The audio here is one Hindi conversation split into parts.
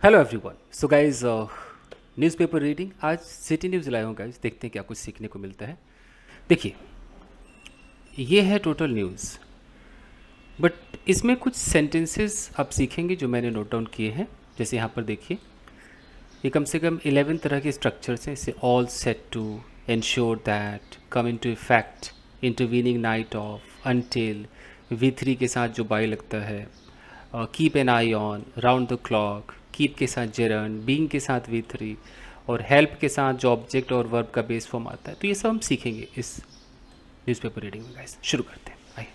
Hello everyone. So guys newspaper reading. आज सिटी न्यूज़ लाया हूँ गाइज, देखते हैं क्या कुछ सीखने को मिलता है। देखिए, ये है टोटल न्यूज़, बट इसमें कुछ सेंटेंसेस आप सीखेंगे जो मैंने नोट डाउन किए हैं। जैसे यहाँ पर देखिए, ये कम से कम 11 तरह के स्ट्रक्चर्स हैं। इसे all set to, ensure that, come into effect, intervening night of, until, V3 के साथ जो बाई लगता है, keep an eye on, round the clock, keep के साथ जेरन, बीइंग के साथ V3 और हेल्प के साथ जो ऑब्जेक्ट और वर्ब का बेस फॉर्म आता है। तो ये सब हम सीखेंगे इस न्यूज़पेपर रीडिंग में गाइस। शुरू करते हैं, आइए।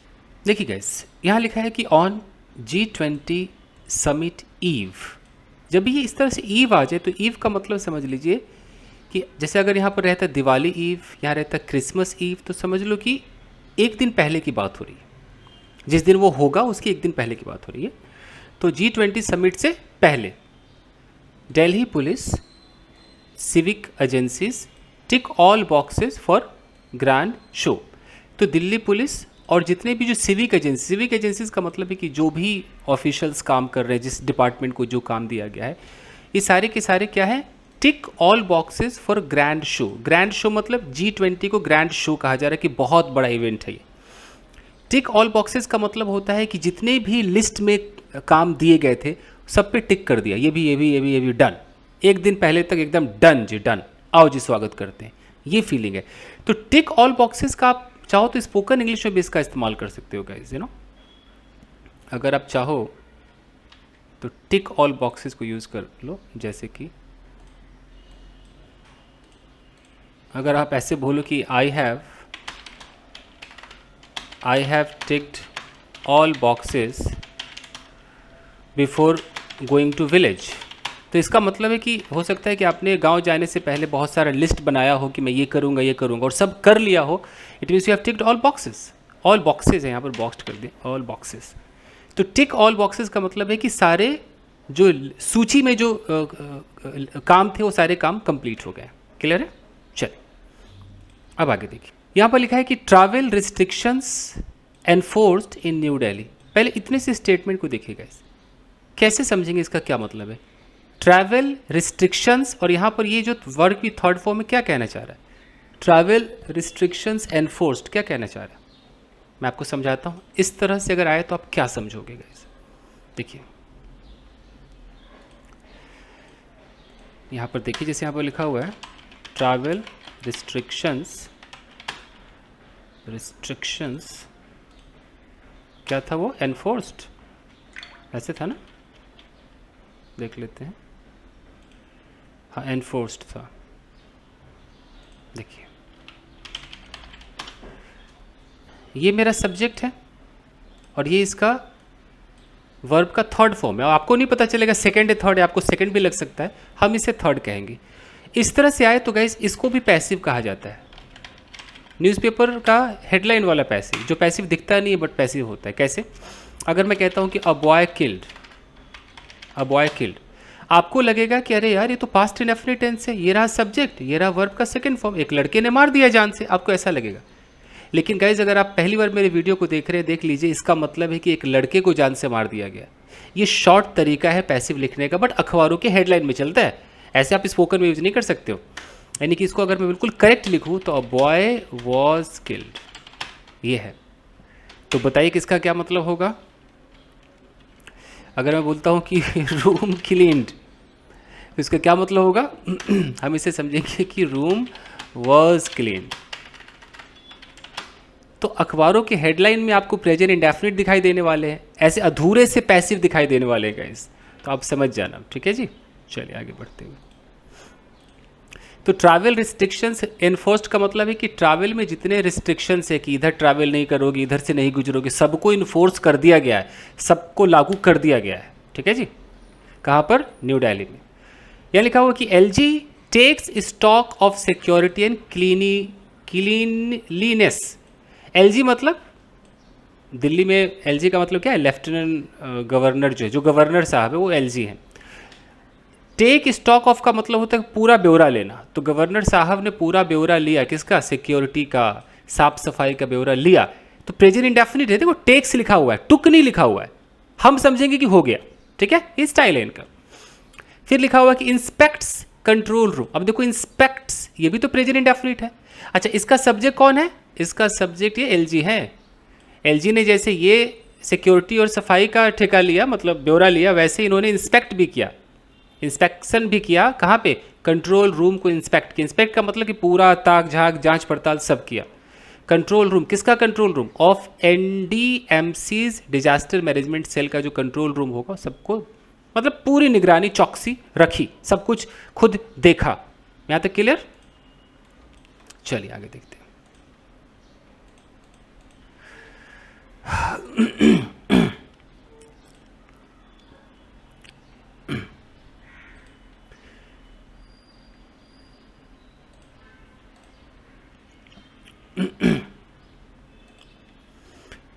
देखिए गाइस, यहाँ लिखा है कि ऑन G20 समिट ईव। जब भी ये इस तरह से ईव आ जाए तो ईव का मतलब समझ लीजिए कि जैसे अगर यहाँ पर रहता दिवाली ईव, यहाँ रहता क्रिसमस ईव, तो समझ लो कि एक दिन पहले की बात हो रही है। जिस दिन वो होगा उसकी एक दिन पहले की बात हो रही है। तो G20 समिट से पहले Delhi police, civic agencies tick all boxes for grand show. तो दिल्ली पुलिस और जितने भी जो सिविक एजेंसीज का मतलब है कि जो भी ऑफिशियल्स काम कर रहे हैं, जिस डिपार्टमेंट को जो काम दिया गया है, ये सारे के सारे क्या है, tick all boxes for grand show. Grand show मतलब G20 को ग्रैंड शो कहा जा रहा है कि बहुत बड़ा इवेंट है ये। टिक ऑल बॉक्सेस का मतलब होता है कि जितने भी लिस्ट में काम दिए गए थे सब पे टिक कर दिया, ये भी डन। एक दिन पहले तक एकदम डन जी, डन, आओ जी स्वागत करते हैं, ये फीलिंग है। तो टिक ऑल बॉक्सेस का आप चाहो तो स्पोकन इंग्लिश में भी इसका इस्तेमाल कर सकते हो गाइस, अगर आप चाहो तो टिक ऑल बॉक्सेस को यूज़ कर लो। जैसे कि अगर आप ऐसे बोलो कि I have ticked all boxes before going to village. तो इसका मतलब है कि हो सकता है कि आपने गांव जाने से पहले बहुत सारा लिस्ट बनाया हो कि मैं ये करूँगा और सब कर लिया हो। It means you have ticked all boxes. All boxes है, यहाँ पर बॉक्स कर दिए, ऑल बॉक्सेस। तो टिक ऑल बॉक्सेस का मतलब है कि सारे जो सूची में जो काम थे वो सारे काम कंप्लीट हो गए। क्लियर है? चलिए अब आगे देखिए, यहाँ पर लिखा है कि ट्रैवल रिस्ट्रिक्शंस एनफोर्स्ड इन न्यू दिल्ली। पहले इतने से स्टेटमेंट को देखिएगा, कैसे समझेंगे इसका क्या मतलब है। ट्रैवल रिस्ट्रिक्शंस, और यहाँ पर ये जो वर्ड की थर्ड फॉर्म में क्या कहना चाह रहा है, ट्रैवल रिस्ट्रिक्शंस एनफोर्स्ड, क्या कहना चाह रहा है, मैं आपको समझाता हूँ। इस तरह से अगर आए तो आप क्या समझोगे गाइस। देखिए यहाँ पर देखिए, जैसे यहाँ पर लिखा हुआ है ट्रैवल रिस्ट्रिक्शंस क्या था वो, एनफोर्स्ड, ऐसे था ना, देख लेते हैं। हाँ, एनफोर्स्ड था। देखिए ये मेरा सब्जेक्ट है और ये इसका वर्ब का थर्ड फॉर्म है। आपको नहीं पता चलेगा सेकंड है थर्ड है, आपको सेकंड भी लग सकता है, हम इसे थर्ड कहेंगे। इस तरह से आए तो गाइस इसको भी पैसिव कहा जाता है। न्यूज़पेपर का हेडलाइन वाला पैसिव, जो पैसिव दिखता नहीं है बट पैसिव होता है। कैसे? अगर मैं कहता हूँ कि अ बॉय किल्ड, आपको लगेगा कि अरे यार ये तो पास्ट इंडेफिनिट टेंस है, ये रहा सब्जेक्ट, ये रहा वर्ब का सेकंड फॉर्म, एक लड़के ने मार दिया जान से, आपको ऐसा लगेगा। लेकिन गाइज अगर आप पहली बार मेरे वीडियो को देख रहे हैं, देख लीजिए, इसका मतलब है कि एक लड़के को जान से मार दिया गया। ये शॉर्ट तरीका है पैसिव लिखने का, बट अखबारों के हेडलाइन में चलता है, ऐसे आप स्पोकन में यूज नहीं कर सकते हो। यानी कि इसको अगर मैं बिल्कुल करेक्ट लिखूँ तो अ बॉय वॉज किल्ड, ये है। तो बताइए किसका क्या मतलब होगा। अगर मैं बोलता हूँ कि रूम क्लीन्ड, तो इसका क्या मतलब होगा हम इसे समझेंगे कि रूम वॉज क्लीन। तो अखबारों के हेडलाइन में आपको प्रेजेंट इंडेफिनिट दिखाई देने वाले हैं, ऐसे अधूरे से पैसिव दिखाई देने वाले हैं गाइस, तो आप समझ जाना। ठीक है जी, चलिए आगे बढ़ते हुए। तो ट्रैवल रिस्ट्रिक्शंस एनफोर्स्ड का मतलब है कि ट्रैवल में जितने रिस्ट्रिक्शंस है कि इधर ट्रैवल नहीं करोगे, इधर से नहीं गुजरोगे, सबको इन्फोर्स कर दिया गया है, सबको लागू कर दिया गया है। ठीक है जी, कहाँ पर, न्यू दिल्ली में। यहाँ लिखा हुआ कि LG takes stock of security and cleanliness. LG मतलब दिल्ली में LG का मतलब क्या है, लेफ्टिनेंट गवर्नर, जो गवर्नर साहब है वो LG हैं। टेक स्टॉक ऑफ का मतलब होता है पूरा ब्यौरा लेना। तो गवर्नर साहब ने पूरा ब्यौरा लिया, किसका, सिक्योरिटी का, साफ सफाई का ब्यौरा लिया। तो प्रेजेंट इंडेफिनिट है, देखो टेक्स लिखा हुआ है, टुक नहीं लिखा हुआ है, हम समझेंगे कि हो गया। ठीक है, ये स्टाइल है इनका। फिर लिखा हुआ कि इंस्पेक्ट्स कंट्रोल रूम। अब देखो इंस्पेक्ट्स, ये भी तो प्रेजेंट इंडेफिनिट है। अच्छा, इसका सब्जेक्ट कौन है? इसका सब्जेक्ट ये एलजी है। एलजी ने जैसे ये सिक्योरिटी और सफाई का ठेका लिया, मतलब ब्यौरा लिया, वैसे इन्होंने इंस्पेक्ट भी किया, इंस्पेक्शन भी किया। कहाँ पे? कंट्रोल रूम को इंस्पेक्ट किया। इंस्पेक्ट का मतलब कि पूरा ताक झाक जांच पड़ताल सब किया। कंट्रोल रूम, किसका control room? Of NDMC's disaster management cell का जो कंट्रोल रूम होगा, सबको मतलब पूरी निगरानी चौकसी रखी, सब कुछ खुद देखा। यहां तक क्लियर? चलिए आगे देखते हैं।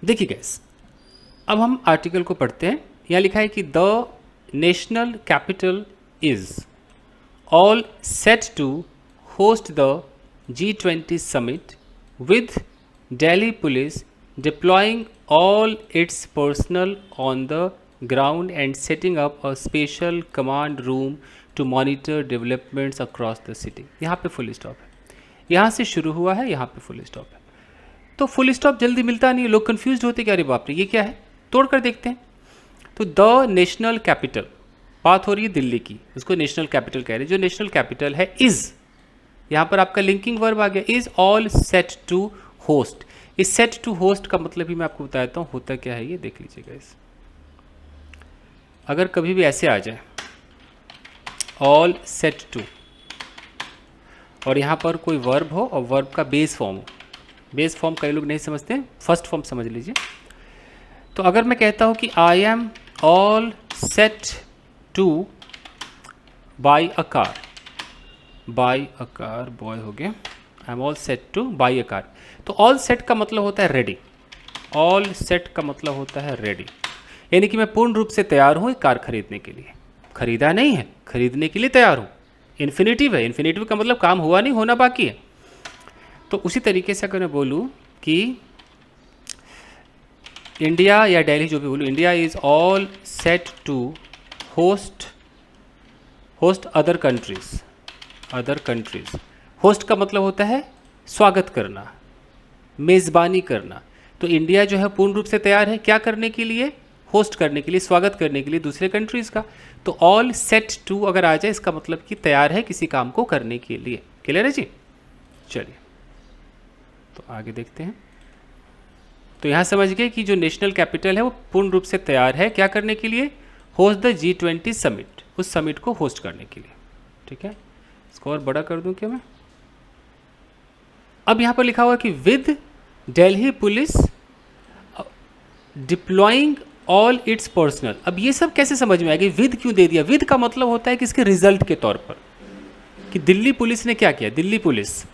देखिए गैस, अब हम आर्टिकल को पढ़ते हैं। यहाँ लिखा है कि the national capital is all set to host the G20 summit with Delhi police deploying all its personnel on the ground and setting up a special command room to monitor developments across the city। यहाँ पे फुल स्टॉप है, यहाँ से शुरू हुआ है, यहाँ पे फुल स्टॉप है। तो फुल स्टॉप जल्दी मिलता नहीं है, लोग कंफ्यूज होते क्या, अरे बाप रे ये क्या है, तोड़ कर देखते हैं। तो द नेशनल कैपिटल, बात हो रही है दिल्ली की, उसको नेशनल कैपिटल कह रहे हैं। जो नेशनल कैपिटल है इज, यहाँ पर आपका लिंकिंग वर्ब आ गया, is all set to host. इस सेट टू होस्ट का मतलब ही मैं आपको बताता हूँ होता क्या है, ये देख लीजिएगा। इस अगर कभी भी ऐसे आ जाए ऑल सेट टू और यहाँ पर कोई वर्ब हो और वर्ब का बेस फॉर्म हो, बेस फॉर्म कई लोग नहीं समझते हैं, फर्स्ट फॉर्म समझ लीजिए। तो अगर मैं कहता हूँ कि I am all set two by a car, by a car, boy हो गया, I am all set two by a car. तो ऑल सेट का मतलब होता है रेडी, ऑल सेट का मतलब होता है रेडी, यानी कि मैं पूर्ण रूप से तैयार हूँ एक कार खरीदने के लिए। खरीदा नहीं है, खरीदने के लिए तैयार हूँ। इन्फिनेटिव है, इन्फिनेटिव का मतलब काम हुआ नहीं, होना बाकी है। तो उसी तरीके से अगर मैं बोलूँ कि इंडिया या दिल्ली जो भी बोलूँ, India is all set to host other countries, other countries. Host का मतलब होता है स्वागत करना, मेज़बानी करना। तो इंडिया जो है पूर्ण रूप से तैयार है क्या करने के लिए? होस्ट करने के लिए, स्वागत करने के लिए दूसरे कंट्रीज़ का। तो ऑल सेट टू अगर आ जाए, इसका मतलब कि तैयार है किसी काम को करने के लिए। क्लियर है जी? चलिए तो आगे देखते हैं। तो यहाँ समझ गए कि जो नेशनल कैपिटल है वो पूर्ण रूप से तैयार है क्या करने के लिए? होस्ट द G20 समिट, उस समिट को होस्ट करने के लिए। ठीक है, इसको और बड़ा कर दूं क्या मैं? अब यहाँ पर लिखा हुआ कि with Delhi police deploying all it's personal. अब ये सब कैसे समझ में आएगी? विद क्यों दे दिया? विद का मतलब होता है कि इसके रिजल्ट के तौर पर, कि दिल्ली पुलिस ने क्या किया। दिल्ली पुलिस,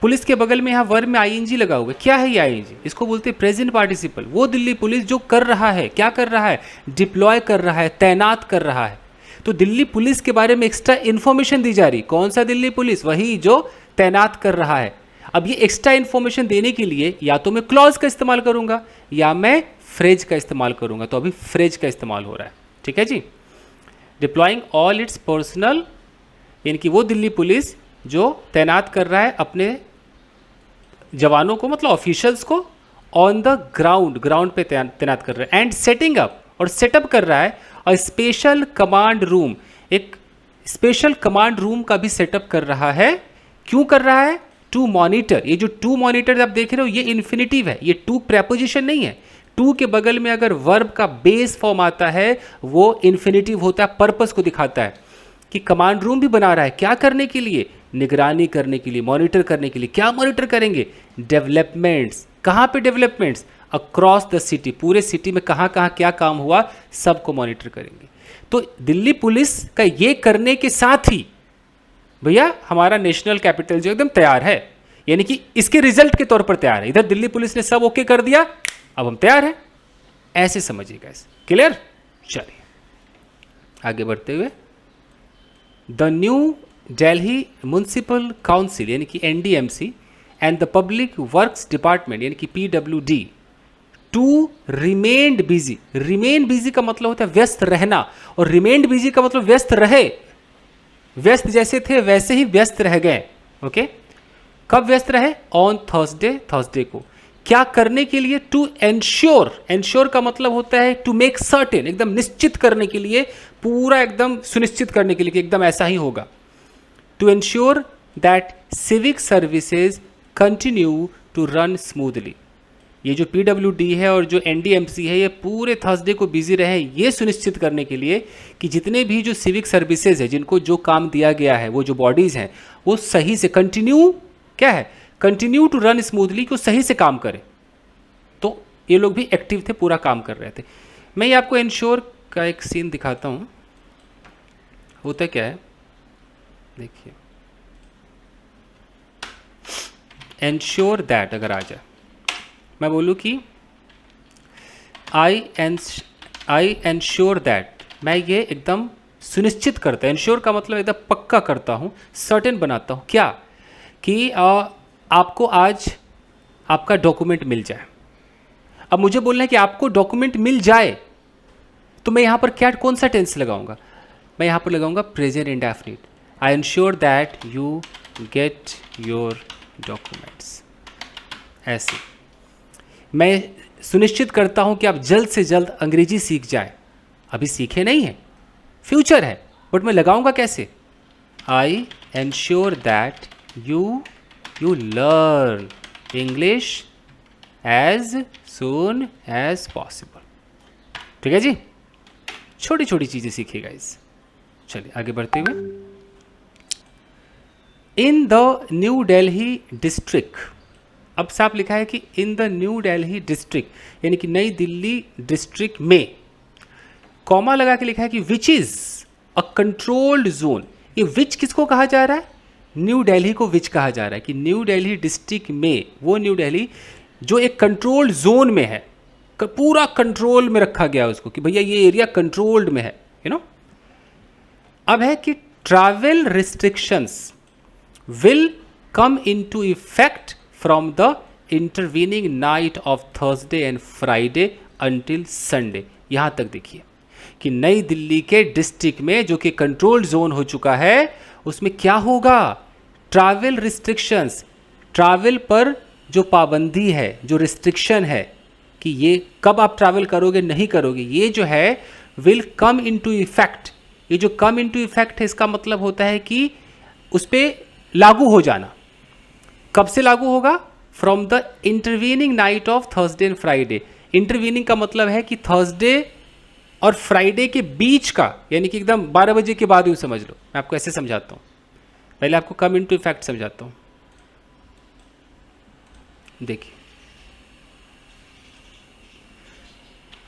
पुलिस के बगल में यहाँ वर्ब में आईएनजी लगा हुआ है। क्या है ये आईएनजी? इसको बोलते हैं प्रेजेंट पार्टिसिपल। वो दिल्ली पुलिस जो कर रहा है, क्या कर रहा है? डिप्लॉय कर रहा है, तैनात कर रहा है। तो दिल्ली पुलिस के बारे में एक्स्ट्रा इन्फॉर्मेशन दी जा रही। कौन सा दिल्ली पुलिस? वही जो तैनात कर रहा है। अब ये एक्स्ट्रा इन्फॉर्मेशन देने के लिए या तो मैं क्लॉज का इस्तेमाल करूंगा या मैं फ्रेज का इस्तेमाल करूंगा। तो अभी फ्रेज का इस्तेमाल हो रहा है। ठीक है जी। डिप्लॉइंग ऑल इट्स पर्सनल, यानी कि वो दिल्ली पुलिस जो तैनात कर रहा है अपने जवानों को, मतलब ऑफिशियल्स को, ऑन द ग्राउंड, ग्राउंड पे तैनात कर रहा है। एंड सेटिंग अप, और सेटअप कर रहा है अ स्पेशल कमांड रूम, एक स्पेशल कमांड रूम का भी सेटअप कर रहा है। क्यों कर रहा है? To monitor. ये जो टू मॉनिटर आप देख रहे हो ये इन्फिनिटिव है, ये टू प्रेपोजिशन नहीं है। टू के बगल में अगर वर्ब का बेस फॉर्म आता है वो इन्फिनिटिव होता है, पर्पस को दिखाता है कि कमांड रूम भी बना रहा है। क्या करने के लिए? निगरानी करने के लिए, मॉनिटर करने के लिए। क्या मॉनिटर करेंगे? डेवलपमेंट्स। कहाँ पे डेवलपमेंट्स? अक्रॉस द सिटी, पूरे सिटी में कहाँ कहाँ क्या काम हुआ सबको मॉनिटर करेंगे। तो दिल्ली पुलिस का ये करने के साथ ही भैया हमारा नेशनल कैपिटल जो एकदम तैयार है, यानी कि इसके रिजल्ट के तौर पर तैयार है। इधर दिल्ली पुलिस ने सब ओके कर दिया, अब हम तैयार हैं, ऐसे समझिएगा। क्लियर? चलिए आगे बढ़ते हुए, the New Delhi municipal council यानी कि NDMC and the public works department यानी कि PWD to remained busy. Remain busy का मतलब होता है व्यस्त रहना, और रिमेन्ड बिजी का मतलब व्यस्त रहे। व्यस्त जैसे थे वैसे ही व्यस्त रह गए। ओके, कब व्यस्त रहे? ऑन थर्सडे को। क्या करने के लिए? To ensure. एंश्योर का मतलब होता है टू मेक सर्टेन, एकदम निश्चित करने के लिए, पूरा एकदम सुनिश्चित करने के लिए कि एकदम ऐसा ही होगा। To ensure that civic services continue to run smoothly. ये जो पीडब्ल्यूडी है और जो एनडीएमसी है, ये पूरे थर्सडे को बिजी रहे ये सुनिश्चित करने के लिए कि जितने भी जो सिविक सर्विसेज है, जिनको जो काम दिया गया है, वो जो बॉडीज़ हैं, वो सही से कंटिन्यू, क्या है, कंटिन्यू टू रन स्मूथली, को सही से काम करे। तो ये लोग भी एक्टिव थे, पूरा काम कर रहे थे। मैं ये आपको इंश्योर का एक सीन दिखाता हूँ। होता क्या है, देखिए, एंश्योर दैट अगर आ जाए, मैं बोलूँ कि आई एंश्योर दैट, मैं ये एकदम सुनिश्चित करता हूँ। एंश्योर का मतलब एकदम पक्का करता हूँ, सर्टेन बनाता हूँ। क्या? कि आपको आज आपका डॉक्यूमेंट मिल जाए। अब मुझे बोलना है कि आपको डॉक्यूमेंट मिल जाए, तो मैं यहाँ पर क्या, कौन सा टेंस लगाऊंगा? मैं यहाँ पर लगाऊंगा present indefinite. I ensure that you get your documents. ऐसे मैं सुनिश्चित करता हूँ कि आप जल्द से जल्द अंग्रेजी सीख जाए। अभी सीखे नहीं है, फ्यूचर है, बट मैं लगाऊंगा कैसे? I ensure that you learn English as soon as possible. ठीक है जी, छोटी छोटी चीज़ें सीखिएगा इस। चलिए आगे बढ़ते हुए, in the New Delhi district. अब साफ लिखा है कि in the New Delhi district, यानी कि नई दिल्ली डिस्ट्रिक्ट में, कॉमा लगा के लिखा है कि which is a controlled zone. ये विच किसको कहा जा रहा है? न्यू दिल्ली को विच कहा जा रहा है कि न्यू दिल्ली डिस्ट्रिक्ट में, वो न्यू दिल्ली जो एक कंट्रोल्ड जोन में है, पूरा कंट्रोल में रखा गया उसको, कि भैया ये एरिया कंट्रोल्ड में है, यू नो। अब है कि travel restrictions will come into effect from the intervening night of Thursday and Friday until Sunday. यहां तक देखिए कि नई दिल्ली के डिस्ट्रिक्ट में, जो कि कंट्रोल्ड जोन हो चुका है, उसमें क्या होगा? ट्रैवल रिस्ट्रिक्शंस, ट्रैवल पर जो पाबंदी है, जो रिस्ट्रिक्शन है कि ये कब आप ट्रैवल करोगे नहीं करोगे, ये जो है विल कम इनटू इफेक्ट। ये जो कम इनटू इफेक्ट है, इसका मतलब होता है कि उस पर लागू हो जाना। कब से लागू होगा? From the intervening night of Thursday and Friday. Intervening का मतलब है कि थर्सडे और फ्राइडे के बीच का, यानी कि एकदम 12 बजे के बाद, यूँ समझ लो। मैं आपको ऐसे समझाता हूँ, पहले आपको कम इनटू इफेक्ट समझाता हूँ। देखिए,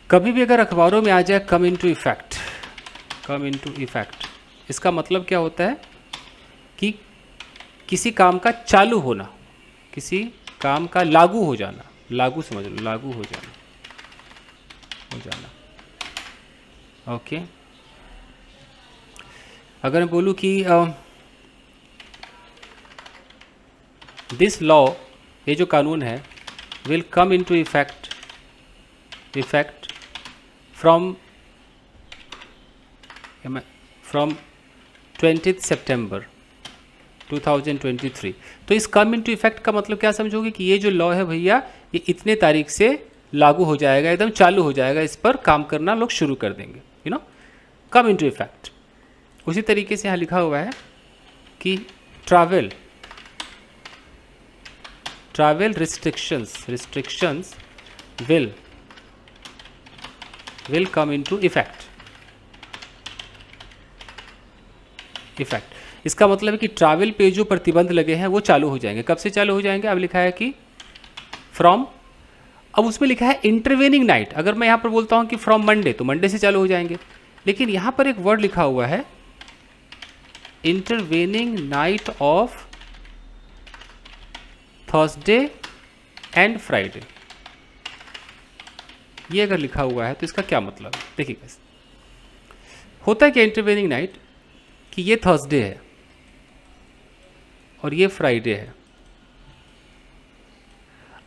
कभी भी अगर अखबारों में आ जाए कम इनटू इफेक्ट, कम इनटू इफेक्ट, इसका मतलब क्या होता है कि किसी काम का चालू होना, किसी काम का लागू हो जाना। लागू समझ लो, लागू हो जाना, हो जाना। ओके, अगर मैं बोलूँ कि दिस लॉ, ये जो कानून है, will come into effect from 20 सितंबर 2023। तो इस कम इनटू इफेक्ट का मतलब क्या समझोगे? कि ये जो लॉ है भैया, ये इतने तारीख से लागू हो जाएगा, एकदम चालू हो जाएगा, इस पर काम करना लोग शुरू कर देंगे, you know, come into effect. उसी तरीके से यहाँ लिखा हुआ है कि travel restrictions will come into effect. इसका मतलब है कि ट्रैवल पे जो प्रतिबंध लगे हैं वो चालू हो जाएंगे। कब से चालू हो जाएंगे? अब लिखा है कि फ्रॉम, अब उसमें लिखा है इंटरवेनिंग नाइट। अगर मैं यहाँ पर बोलता हूँ कि फ्रॉम मंडे, तो मंडे से चालू हो जाएंगे। लेकिन यहाँ पर एक वर्ड लिखा हुआ है intervening night of Thursday and Friday. ये अगर लिखा हुआ है तो इसका क्या मतलब है? देखिए कैसे होता है कि इंटरवेनिंग नाइट, कि ये थर्सडे है और ये फ्राइडे है।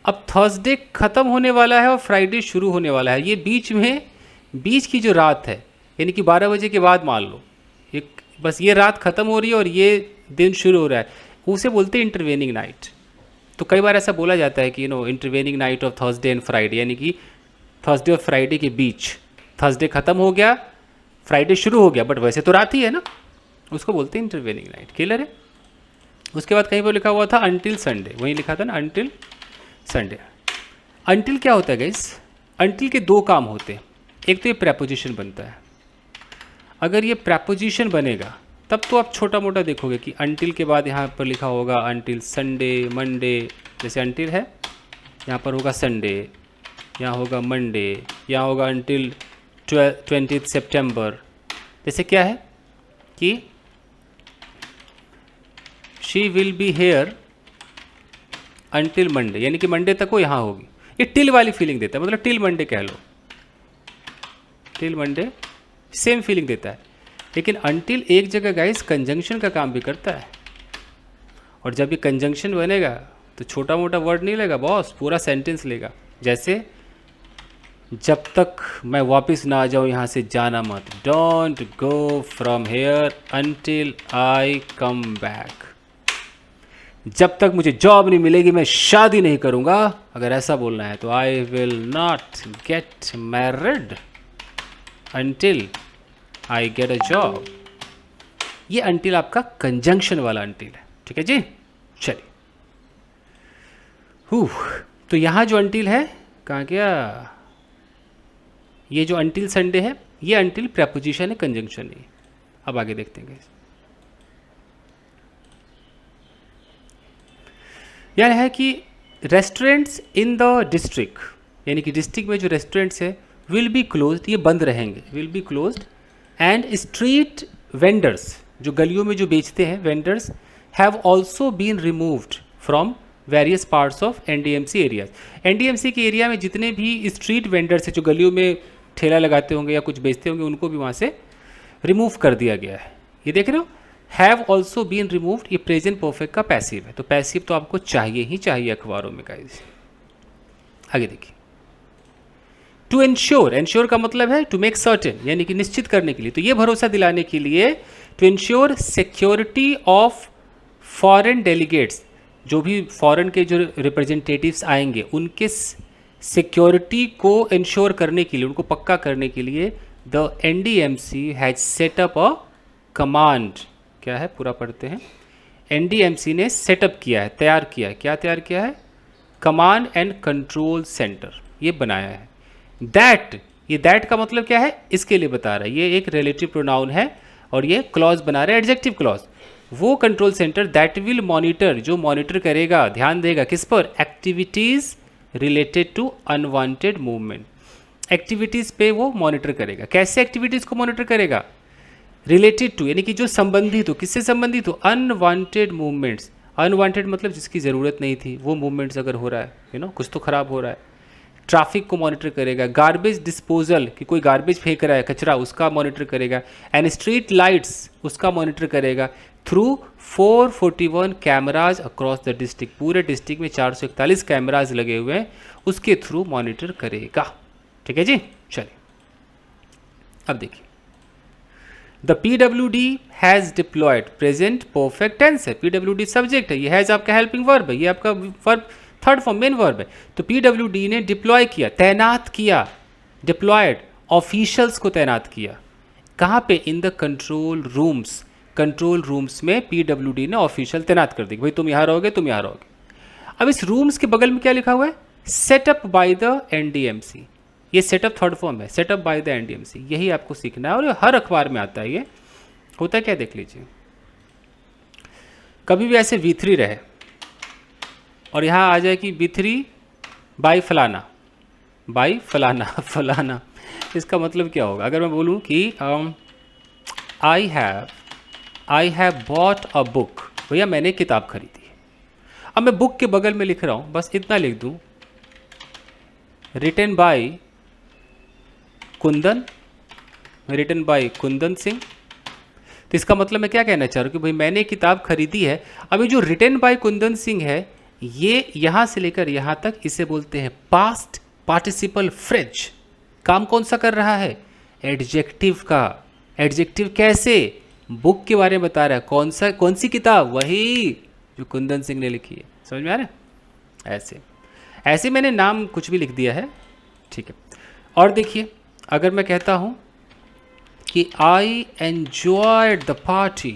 अब थर्सडे खत्म होने वाला है और फ्राइडे शुरू होने वाला है। ये बीच की जो रात है, यानी कि 12 बजे के बाद मान लो, ये बस ये रात ख़त्म हो रही है और ये दिन शुरू हो रहा है, उसे बोलते हैं इंटरवेनिंग नाइट। तो कई बार ऐसा बोला जाता है कि intervening night of Thursday and Friday, यानी कि थर्सडे और फ्राइडे के बीच, थर्सडे ख़त्म हो गया, फ्राइडे शुरू हो गया, बट वैसे तो रात ही है ना, उसको बोलते हैं इंटरवेनिंग नाइट। क्लियर है? उसके बाद कहीं पर लिखा हुआ था अनटिल संडे, वहीं लिखा था ना अनटिल संडे। अनटिल क्या होता है गाइस? अनटिल के दो काम होते हैं। एक तो ये प्रेपोजिशन बनता है, अगर ये प्रेपोजिशन बनेगा तब तो आप छोटा मोटा देखोगे कि अनटिल के बाद यहाँ पर लिखा होगा अनटिल संडे, मंडे, जैसे अनटिल है, यहाँ पर होगा संडे, यहाँ होगा मंडे, यहाँ होगा अनटिल 20 सितंबर। जैसे क्या है कि she will be here until Monday, यानी कि मंडे तक वो यहाँ होगी। ये टिल वाली फीलिंग देता है, मतलब टिल मंडे कह लो, टिल मंडे सेम फीलिंग देता है। लेकिन अनटिल एक जगह गाइस कंजंक्शन का काम भी करता है, और जब ये कंजंक्शन बनेगा तो छोटा मोटा वर्ड नहीं लेगा बॉस, पूरा सेंटेंस लेगा। जैसे जब तक मैं वापस ना आ जाऊँ यहाँ से जाना मत, don't go from here until I come back. जब तक मुझे जॉब नहीं मिलेगी मैं शादी नहीं करूँगा, अगर ऐसा बोलना है तो I will not get married until I get a job. ये अनटिल आपका कंजंक्शन वाला अनटिल है, ठीक है जी। चलिए, तो यहाँ जो अनटिल है कहाँ गया? ये जो अनटिल संडे है, ये अनटिल प्रेपोजिशन है, कंजंक्शन नहीं। अब आगे देखते हैं। यह है कि रेस्टोरेंट्स इन द डिस्ट्रिक्ट, यानी कि डिस्ट्रिक्ट में जो रेस्टोरेंट्स है विल बी क्लोज्ड, ये बंद रहेंगे, will be closed. And street vendors, जो गलियों में जो बेचते हैं vendors, have also been removed from various parts of NDMC areas. NDMC के एरिया में जितने भी स्ट्रीट वेंडर्स हैं, जो गलियों में ठेला लगाते होंगे या कुछ बेचते होंगे, उनको भी वहाँ से रिमूव कर दिया गया है। ये देख रहे हो, हैव ऑल्सो बीन रिमूव्ड, ये प्रेजेंट परफेक्ट का पैसिव है, तो पैसिव तो आपको चाहिए ही चाहिए अखबारों में गाइस। आगे देखिए, टू एंश्योर, एंश्योर का मतलब है टू मेक सर्टेन, यानी कि निश्चित करने के लिए, तो ये भरोसा दिलाने के लिए, to ensure security of foreign delegates, जो भी फॉरेन के जो रिप्रेजेंटेटिव्स आएंगे उनके सिक्योरिटी को इंश्योर करने के लिए, उनको पक्का करने के लिए, the NDMC has set up a command. क्या है, पूरा पढ़ते हैं। एनडीएमसी ने सेटअप किया है, तैयार किया है। क्या तैयार किया है? कमांड एंड कंट्रोल सेंटर, ये बनाया है। दैट, ये दैट का मतलब क्या है, इसके लिए बता रहा है, ये एक रिलेटिव प्रोनाउन है और ये क्लॉज बना रहा है, एडजेक्टिव क्लॉज। वो control centre that will monitor, जो मॉनिटर करेगा, ध्यान देगा किस पर? Activities related to unwanted movement, activities पे वो मॉनिटर करेगा। कैसे एक्टिविटीज को मॉनिटर करेगा? रिलेटेड टू, यानी कि जो संबंधित हो, किससे संबंधित हो? Unwanted movements. अनवांटेड मतलब जिसकी ज़रूरत नहीं थी, वो मूवमेंट्स अगर हो रहा है, कुछ तो खराब हो रहा है। ट्रैफिक को मॉनिटर करेगा, गार्बेज डिस्पोजल, कि कोई गार्बेज फेंक रहा है, कचरा, उसका मॉनिटर करेगा। एंड स्ट्रीट लाइट्स, उसका मॉनिटर करेगा। Through 441 cameras across the district, पूरे डिस्ट्रिक्ट में 441 कैमराज लगे हुए हैं, उसके थ्रू मॉनिटर करेगा। ठीक है जी। चलिए अब देखिए, the PWD has deployed, present perfect tense है, PWD सब्जेक्ट है, ये हैज़ आपका हेल्पिंग वर्ब है, ये आपका verb third form main verb है। तो PWD ने डिप्लॉय किया, तैनात किया, डिप्लॉयड, ऑफिशियल्स को तैनात किया। कहाँ पे? In the control rooms, control rooms में PWD ने ऑफिशियल तैनात कर दी, भाई तुम यहाँ रहोगे, तुम यहाँ रहोगे। अब इस रूम्स के बगल में क्या लिखा हुआ है? सेटअप बाय द NDMC, ये सेटअप थर्ड फॉर्म है, सेटअप बाय द NDMC, यही आपको सीखना है और ये हर अखबार में आता है। ये होता है क्या, देख लीजिए। कभी भी ऐसे V3 रहे और यहाँ आ जाए कि V3 बाय फलाना, बाय फलाना फलाना, इसका मतलब क्या होगा? अगर मैं बोलूँ कि I have bought a book, भैया मैंने किताब खरीदी है। अब मैं बुक के बगल में लिख रहा हूँ, बस इतना लिख दूँ, written by Kundan, written by Kundan Singh. तो इसका मतलब मैं क्या कहना चाह रहा हूँ कि भाई मैंने किताब खरीदी है। अभी जो रिटन बाय कुंदन सिंह है, ये यहाँ से लेकर यहाँ तक इसे बोलते हैं पास्ट पार्टिसिपल फ्रेज। काम कौन सा कर रहा है? एडजेक्टिव का। एडजेक्टिव कैसे? बुक के बारे में बता रहा है। कौन सी किताब? वही जो कुंदन सिंह ने लिखी है। समझ में आ रहा है? ऐसे ऐसे मैंने नाम कुछ भी लिख दिया है, ठीक है। और देखिए, अगर मैं कहता हूँ कि आई एन्जॉयड द पार्टी,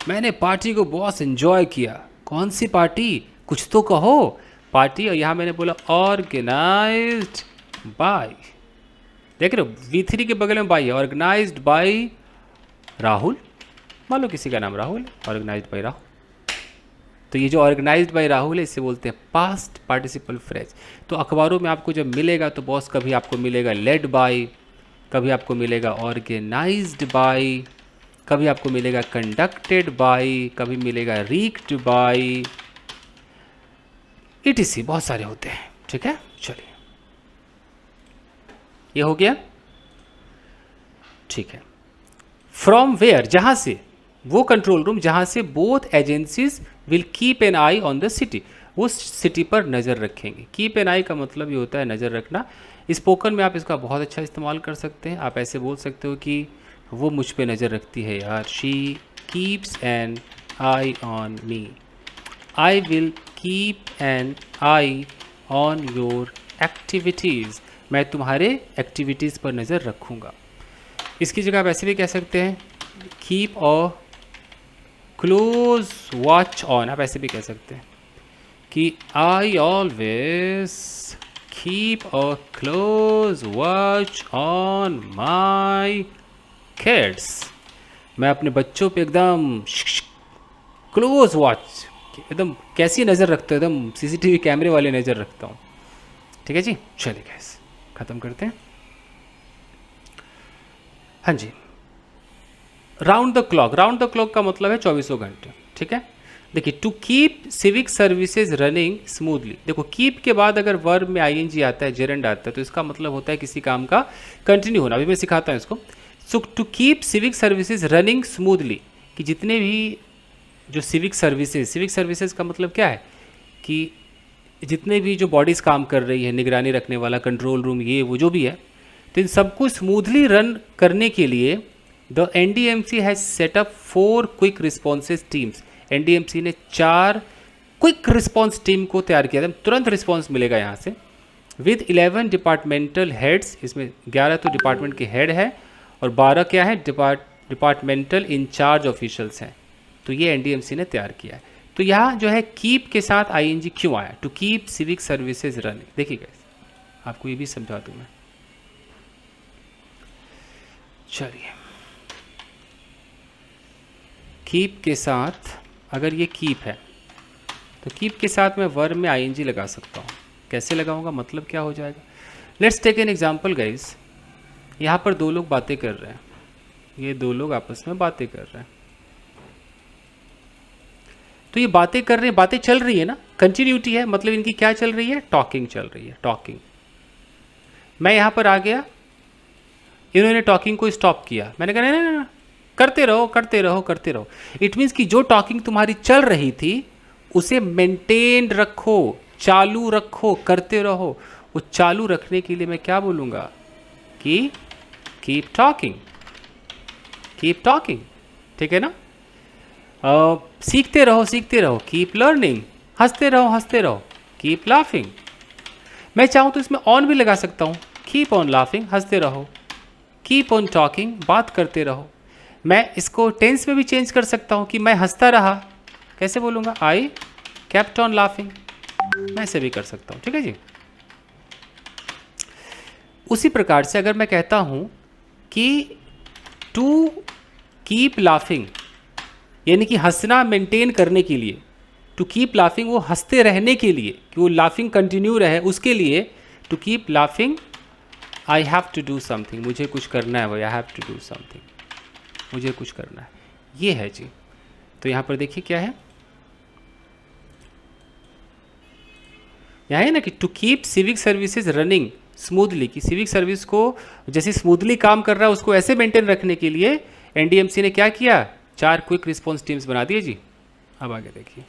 मैंने पार्टी को बहुत एंजॉय किया। कौन सी पार्टी? कुछ तो कहो। पार्टी, और यहाँ मैंने बोला ऑर्गेनाइज्ड बाय, देख रहे हो V3 के बगल में बाई है, ऑर्गेनाइज्ड बाय राहुल। मान लो किसी का नाम राहुल, ऑर्गेनाइज्ड बाय राहुल। तो ये जो ऑर्गेनाइज्ड बाय राहुल है, इसे बोलते हैं पास्ट पार्टिसिपल फ्रेज। तो अखबारों में आपको जब मिलेगा तो बॉस, कभी आपको मिलेगा लेड बाय, कभी आपको मिलेगा ऑर्गेनाइज्ड बाय, कभी आपको मिलेगा कंडक्टेड बाय, कभी मिलेगा रीक्ड बाय, ETC बहुत सारे होते हैं, ठीक है। चलिए, ये हो गया, ठीक है। फ्रॉम वेयर, जहां से, वो कंट्रोल रूम जहां से both agencies will keep an eye on the city, वो सिटी पर नज़र रखेंगे। कीप एन आई का मतलब ये होता है नज़र रखना। स्पोकन में आप इसका बहुत अच्छा इस्तेमाल कर सकते हैं। आप ऐसे बोल सकते हो कि वो मुझ पे नज़र रखती है यार, she keeps an eye on me, I will keep an eye on your activities, मैं तुम्हारे एक्टिविटीज़ पर नज़र रखूँगा। इसकी जगह आप ऐसे भी कह सकते हैं keep a close watch on, आप ऐसे भी कह सकते हैं कि I always keep a close watch on my kids, मैं अपने बच्चों पे एकदम क्लोज वॉच, एकदम कैसी नज़र रखता हूँ, एकदम CCTV कैमरे वाले नज़र रखता हूँ। ठीक है जी, चलिए गैस ख़त्म करते हैं। हाँ जी, round the clock, round the clock का मतलब है 24 घंटे, ठीक है। देखिए, to keep civic services running smoothly, देखो कीप के बाद अगर वर्ब में ING आता है, जेरेंड आता है, तो इसका मतलब होता है किसी काम का कंटिन्यू होना। अभी मैं सिखाता हूँ इसको। So to keep civic services running smoothly, कि जितने भी जो सिविक सर्विसेज का मतलब क्या है कि जितने भी जो बॉडीज़ काम कर रही है, निगरानी रखने वाला, कंट्रोल रूम, ये वो जो भी है, तो इन सबको स्मूथली रन करने के लिए the NDMC has setup 4 quick responses teams. NDMC ने 4 क्विक रिस्पॉन्स टीम को तैयार किया था, तुरंत रिस्पॉन्स मिलेगा यहाँ से, विद 11 डिपार्टमेंटल हेड्स, इसमें 11 तो डिपार्टमेंट के हेड है और 12 क्या है, डिपार्टमेंटल इंचार्ज ऑफिशियल्स हैं। तो ये NDMC ने तैयार किया है। तो यहाँ जो है कीप के साथ ING क्यों आया? To keep civic services running. देखिएगा, आपको ये भी समझा दूँ मैं। चलिए, कीप के साथ, अगर ये कीप है तो कीप के साथ मैं वर्ब में ING लगा सकता हूँ। कैसे लगाऊंगा, मतलब क्या हो जाएगा? Let's take an example guys. यहाँ पर 2 लोग बातें कर रहे हैं, ये 2 लोग आपस में बातें कर रहे हैं। तो ये बातें कर रहे हैं, बातें चल रही है ना, कंटिन्यूटी है, मतलब इनकी क्या चल रही है? टॉकिंग चल रही है, टॉकिंग। मैं यहाँ पर आ गया, इन्होंने टॉकिंग को स्टॉप किया, मैंने कहा नहीं, नहीं, करते रहो करते रहो करते रहो। इट मीन्स कि जो टॉकिंग तुम्हारी चल रही थी उसे मेंटेन रखो, चालू रखो, करते रहो। वो चालू रखने के लिए मैं क्या बोलूँगा कि कीप टॉकिंग, कीप टॉकिंग, ठीक है ना। सीखते रहो, कीप लर्निंग, हंसते रहो, कीप लाफिंग। मैं चाहूँ तो इसमें ऑन भी लगा सकता हूँ, कीप ऑन लाफिंग, हंसते रहो, कीप ऑन टॉकिंग, बात करते रहो। मैं इसको टेंस में भी चेंज कर सकता हूँ कि मैं हंसता रहा, कैसे बोलूँगा? आई केप्ट ऑन लाफिंग, मैं ऐसे भी कर सकता हूँ, ठीक है जी। उसी प्रकार से अगर मैं कहता हूँ कि टू कीप लाफिंग, यानी कि हंसना मेंटेन करने के लिए, टू कीप लाफिंग, वो हंसते रहने के लिए, कि वो लाफिंग कंटिन्यू रहे, उसके लिए to keep laughing I have to do something, मुझे कुछ करना है, वो I have to do something, मुझे कुछ करना है, ये है जी। तो यहाँ पर देखिए क्या है, यहाँ है ना कि to keep civic services running smoothly, कि सिविक सर्विस को जैसे स्मूथली काम कर रहा है उसको ऐसे मेंटेन रखने के लिए NDMC ने क्या किया? 4 क्विक रिस्पॉन्स टीम्स बना दिए जी। अब आगे देखिए,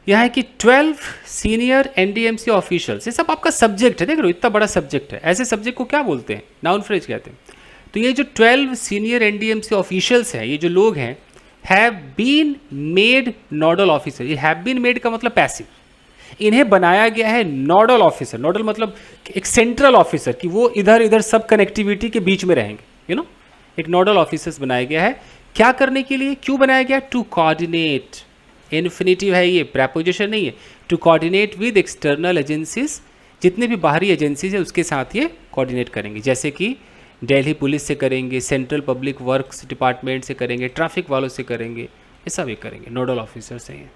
यहाँ है कि 12 सीनियर एनडीएमसी ऑफिशियल्स, ये सब आपका सब्जेक्ट है, देख लो इतना बड़ा सब्जेक्ट है, ऐसे सब्जेक्ट को क्या बोलते हैं, नाउन फ्रेज कहते हैं। तो ये जो 12 सीनियर एनडीएमसी ऑफिशियल्स हैं, ये जो लोग हैं, have been made nodal officer. ये हैव बीन मेड का मतलब पैसिव, इन्हें बनाया गया है नोडल ऑफिसर। नोडल मतलब एक सेंट्रल ऑफिसर, कि वो इधर इधर सब कनेक्टिविटी के बीच में रहेंगे, यू नो, एक नोडल ऑफिसर्स बनाया गया है। क्या करने के लिए, क्यों बनाया गया? टू कोऑर्डिनेट, इन्फिनिटिव है ये, प्रेपोजिशन नहीं है। To coordinate with external agencies, जितने भी बाहरी एजेंसीज है उसके साथ ये कोऑर्डिनेट करेंगे, जैसे कि दिल्ली पुलिस से करेंगे, सेंट्रल पब्लिक वर्क्स डिपार्टमेंट से करेंगे, ट्रैफिक वालों से करेंगे, ये सब ये करेंगे, नोडल ऑफिसर्स हैं ये।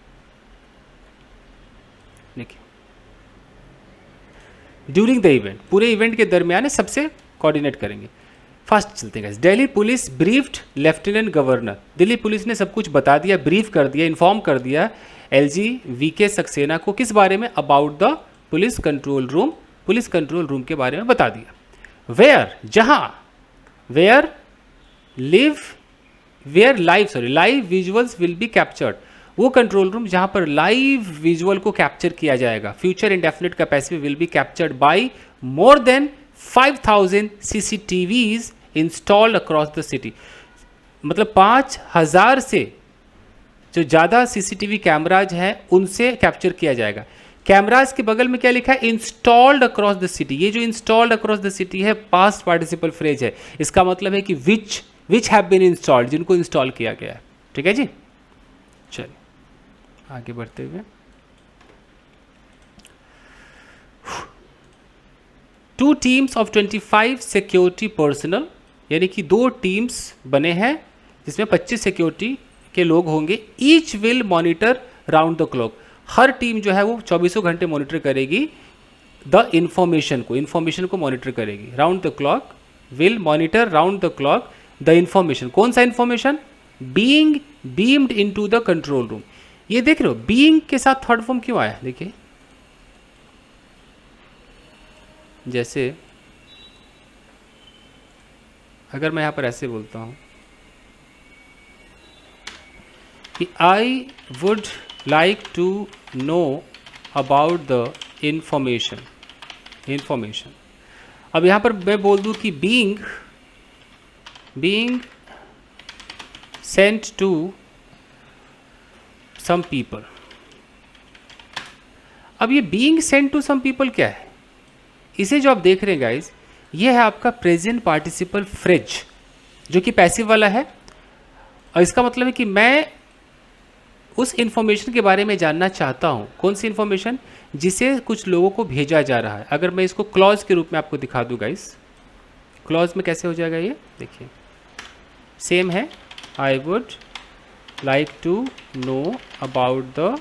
देखिए, ड्यूरिंग द इवेंट, पूरे इवेंट के दरमियान सबसे कोऑर्डिनेट करेंगे। फास्ट चलते हैं। Delhi police briefed lieutenant governor, Delhi police ने सब कुछ बता दिया, ब्रीफ कर दिया, इन्फॉर्म कर दिया एलजी वीके सक्सेना को, किस बारे में? About the police control room, police control room के बारे में बता दिया। वेयर, जहां, where live visuals will be captured, वो कंट्रोल रूम जहां पर लाइव विजुअल को कैप्चर किया जाएगा। Future indefinite capacity will be captured by more than 5000 CCTVs installed across the city, मतलब 5000 से जो ज़्यादा CCTV कैमराज हैं उनसे कैप्चर किया जाएगा। कैमराज के बगल में क्या लिखा है? Installed across the city. ये जो इंस्टॉल्ड अक्रॉस द सिटी है पास्ट पार्टिसिपल फ्रेज है, इसका मतलब है कि विच हैव बीन इंस्टॉल्ड, जिनको इंस्टॉल किया गया है। ठीक है जी, चलिए आगे बढ़ते हुए। 2 टीम्स ऑफ 25 सिक्योरिटी पर्सनल, यानी कि 2 टीम्स बने हैं जिसमें 25 सिक्योरिटी के लोग होंगे। Each will monitor round the clock, हर टीम जो है वो 24 घंटे मॉनिटर करेगी द इंफॉर्मेशन को मॉनिटर करेगी। Round the clock, will monitor round the clock the information, कौन सा information? Being beamed into the control room. ये देख रहे हो, बीइंग के साथ थर्ड फॉर्म क्यों आया? देखिए, जैसे अगर मैं यहां पर ऐसे बोलता हूं कि I would like to know about the information, अब यहां पर मैं बोल दूं कि being sent to some people. अब ये being sent to some people क्या है? इसे जो आप देख रहे हैं गाइज, ये है आपका प्रेजेंट पार्टिसिपल फ्रेज, जो कि पैसिव वाला है। और इसका मतलब है कि मैं उस इंफॉर्मेशन के बारे में जानना चाहता हूँ। कौन सी इंफॉर्मेशन? जिसे कुछ लोगों को भेजा जा रहा है। अगर मैं इसको क्लॉज के रूप में आपको दिखा दूँ गाइज, क्लॉज में कैसे हो जाएगा ये देखिए, सेम है। I would like to know about the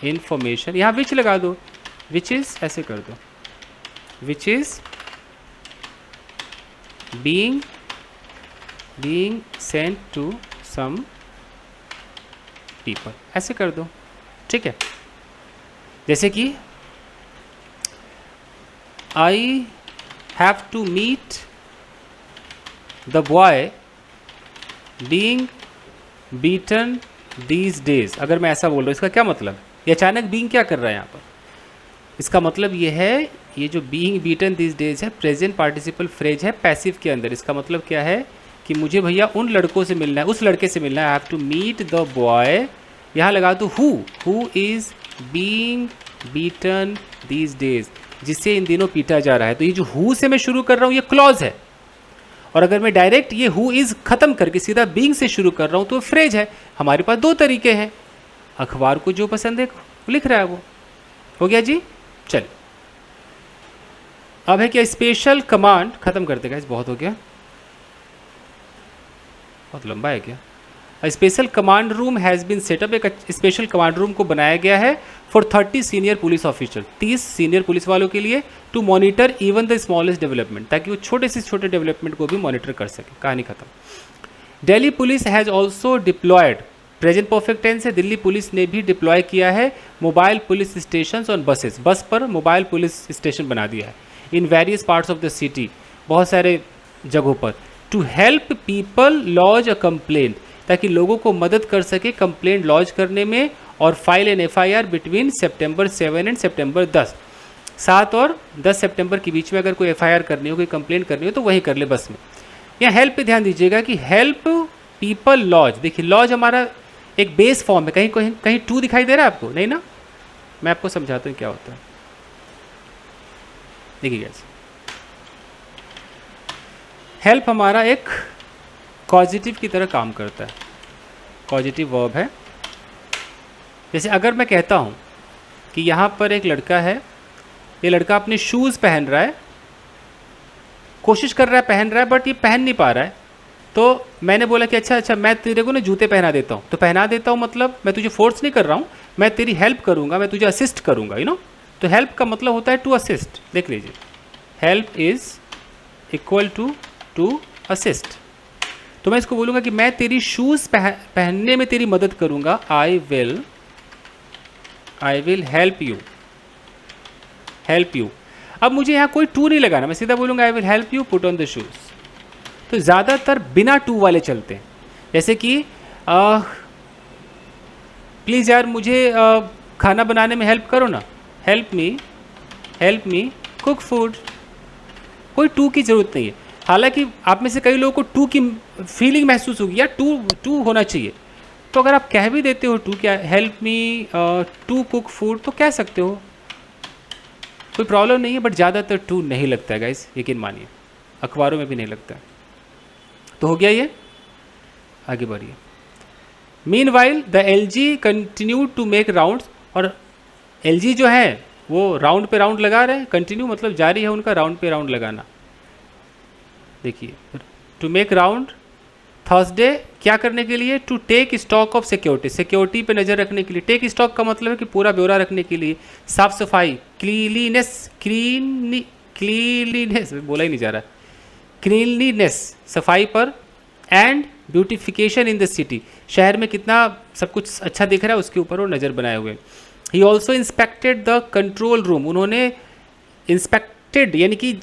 information, यहाँ विच लगा दो, विच इज़ ऐसे कर दो, which is being sent to some people, ऐसे कर दो। ठीक है, जैसे कि I have to meet the boy being beaten these days। अगर मैं ऐसा बोल रहा हूँ, इसका क्या मतलब? ये अचानक being क्या कर रहा है यहाँ पर? इसका मतलब ये है, ये जो बीइंग बीटन दिस डेज है प्रेजेंट पार्टिसिपल फ्रेज है पैसिव के अंदर। इसका मतलब क्या है कि मुझे भैया उन लड़कों से मिलना है, उस लड़के से मिलना है। I have to meet the boy, यहाँ लगा दो who is being beaten this days, जिससे इन दिनों पीटा जा रहा है। तो ये जो हु से मैं शुरू कर रहा हूँ ये क्लॉज है, और अगर मैं डायरेक्ट ये हु इज़ ख़त्म करके सीधा बीइंग से शुरू कर रहा हूँ तो फ्रेज है। हमारे पास 2 तरीके हैं, अखबार को जो पसंद है वो लिख रहा है, वो हो गया जी। चलिए अब है क्या? स्पेशल कमांड, खत्म करते गाइस, बहुत हो गया, बहुत लंबा है क्या? Special command room has been set up, एक स्पेशल कमांड रूम को बनाया गया है for 30 senior police officer, 30 senior police वालों के लिए, to monitor even the smallest development, ताकि वो छोटे से छोटे डेवलपमेंट को भी मॉनिटर कर सके। कहानी खत्म। Delhi police has also deployed, present perfect tense है, दिल्ली पुलिस ने भी डिप्लॉय किया है mobile police station on buses, bus पर मोबाइल पुलिस स्टेशन बना दिया है in various parts of the city, बहुत सारे जगहों पर, to help people lodge a complaint, ताकि लोगों को मदद कर सके कंप्लेंट लॉज करने में और file an FIR between September 7 and September 10। 7 और 10 सितंबर के बीच में अगर कोई FIR करनी हो, कोई कंप्लेंट करनी हो तो वही कर ले बस में। यहाँ हेल्प पे ध्यान दीजिएगा कि हेल्प पीपल लॉज, देखिए लॉज हमारा एक बेस फॉर्म है, कहीं कहीं कहीं टू दिखाई दे रहा है आपको, नहीं ना? मैं आपको समझाता हूँ क्या होता है। देखिए गाइस, हेल्प हमारा एक कॉजिटिव की तरह काम करता है, कॉजिटिव वर्ब है। जैसे अगर मैं कहता हूँ कि यहाँ पर एक लड़का है, ये लड़का अपने शूज़ पहन रहा है, कोशिश कर रहा है पहन रहा है, बट ये पहन नहीं पा रहा है, तो मैंने बोला कि अच्छा मैं तेरे को ना जूते पहना देता हूँ। तो पहना देता हूँ मतलब मैं तुझे फोर्स नहीं कर रहा हूँ, मैं तेरी हेल्प करूँगा, मैं तुझे असिस्ट करूँगा, यू नो। तो हेल्प का मतलब होता है टू असिस्ट। देख लीजिए, help is equal to assist. तो मैं इसको बोलूँगा कि मैं तेरी शूज़ पहनने में तेरी मदद करूँगा, आई विल हेल्प यू। अब मुझे यहाँ कोई टू नहीं लगाना, मैं सीधा बोलूँगा I will help you put on the shoes. तो ज़्यादातर बिना टू वाले चलते हैं, जैसे कि प्लीज़ यार मुझे खाना बनाने में हेल्प करो ना, हेल्प मी कुक फूड। कोई टू की ज़रूरत नहीं है। हालांकि आप में से कई लोगों को टू की फीलिंग महसूस होगी, यार टू होना चाहिए। तो अगर आप कह भी देते हो टू, क्या help me to cook food, तो कह सकते हो, कोई प्रॉब्लम नहीं है। बट ज़्यादातर टू नहीं लगता है गाइस, यकीन मानिए, अखबारों में भी नहीं लगता है। तो हो गया ये, आगे बढ़िए। Meanwhile the LG continue to make rounds, और LG जो है वो राउंड पे राउंड लगा रहे हैं, कंटिन्यू मतलब जारी है उनका राउंड पे राउंड लगाना। देखिए, टू मेक राउंड थर्सडे, क्या करने के लिए? To take stock of security, security पे नज़र रखने के लिए। टेक स्टॉक का मतलब है कि पूरा ब्यौरा रखने के लिए, साफ सफाई, क्लीनलीनेस बोला ही नहीं जा रहा, क्लीनलीनेस सफाई पर, and beautification in the city, शहर में कितना सब कुछ अच्छा दिख रहा है उसके ऊपर वो नज़र बनाए हुए। He also inspected the control room, उन्होंने इंस्पेक्टेड यानी कि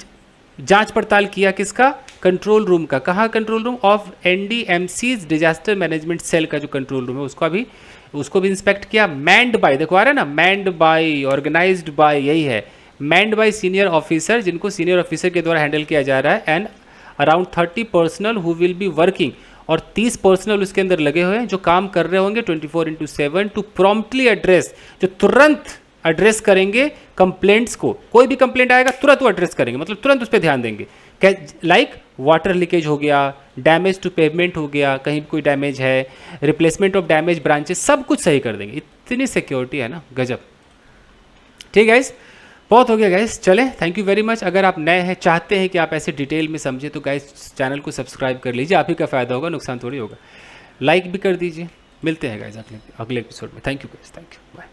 जांच पड़ताल किया, किसका? कंट्रोल रूम का। कहाँ control room? Of NDMC's disaster management cell का जो कंट्रोल रूम है उसको भी इंस्पेक्ट किया। मैंड बाय, देखो आ रहा है ना, मैंड बाय, ऑर्गेनाइज्ड बाय, यही है मैंड बाय सीनियर ऑफिसर, जिनको सीनियर ऑफिसर के द्वारा हैंडल किया जा रहा है, and around 30 personal who will be working, और 30 पर्सनल उसके अंदर लगे हुए हैं जो काम कर रहे होंगे 24/7 टू प्रॉम्प्टली एड्रेस, जो तुरंत एड्रेस करेंगे कंप्लेंट्स को। कोई भी कंप्लेंट आएगा तुरंत वो एड्रेस करेंगे, मतलब तुरंत उस पर ध्यान देंगे। लाइक वाटर लीकेज हो गया, डैमेज टू पेवमेंट हो गया, कहीं कोई डैमेज है, रिप्लेसमेंट ऑफ डैमेज ब्रांचेस, सब कुछ सही कर देंगे। इतनी सिक्योरिटी है ना, गजब। ठीक है गाइस, बहुत हो गया गाइस, चले, थैंक यू वेरी मच। अगर आप नए हैं, चाहते हैं कि आप ऐसे डिटेल में समझें, तो गाइस चैनल को सब्सक्राइब कर लीजिए, आप ही का फ़ायदा होगा, नुकसान थोड़ी होगा। लाइक भी कर दीजिए। मिलते हैं गाइस अगले एपिसोड में। Thank you guys, thank you, bye.